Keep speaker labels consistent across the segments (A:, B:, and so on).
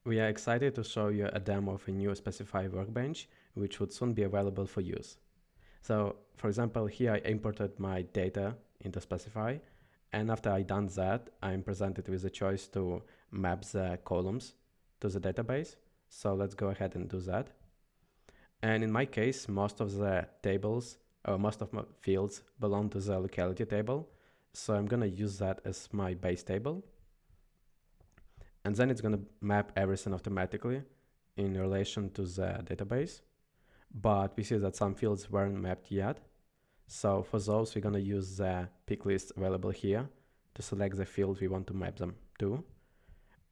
A: We are excited to show you a demo of a new Specify WorkBench, which would soon be available for use. So, for example, here I imported my data into Specify, and after I done that, I'm presented with a choice to map the columns to the database. So let's go ahead and do that. And in my case, most of the tables, or most of my fields belong to the locality table. So I'm gonna use that as my base table. And then it's going to map everything automatically in relation to the database. But we see that some fields weren't mapped yet. So for those, we're going to use the pick list available here to select the field we want to map them to.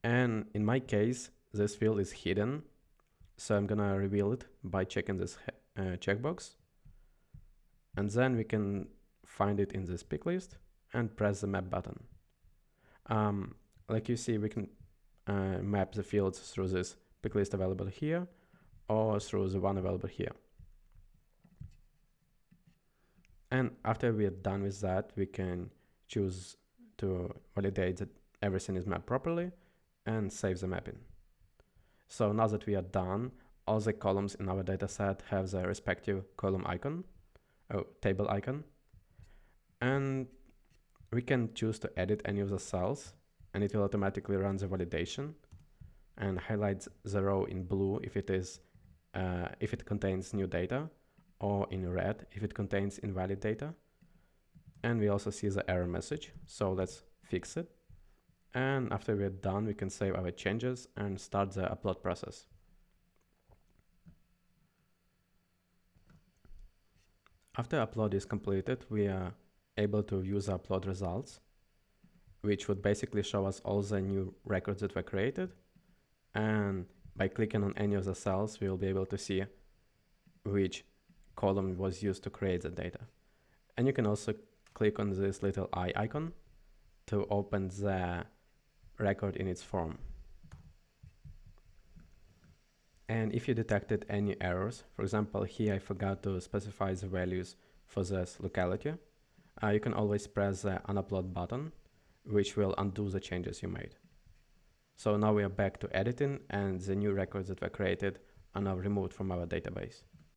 A: And in my case, this field is hidden. So I'm going to reveal it by checking this checkbox. And then we can find it in this pick list and press the map button. Like you see, we can map the fields through this pick list available here or through the one available here. And after we are done with that, we can choose to validate that everything is mapped properly and save the mapping. So now that we are done, all the columns in our dataset have the respective column icon, table icon, and we can choose to edit any of the cells, and it will automatically run the validation and highlights the row in blue if it contains new data, or in red if it contains invalid data. And we also see the error message, so let's fix it. And after we're done, we can save our changes and start the upload process. After upload is completed, we are able to view the upload results, which would basically show us all the new records that were created. And by clicking on any of the cells, we will be able to see which column was used to create the data. And you can also click on this little eye icon to open the record in its form. And if you detected any errors, for example, here I forgot to specify the values for this locality, you can always press the unupload button, which will undo the changes you made. So now we are back to editing, and the new records that were created are now removed from our database.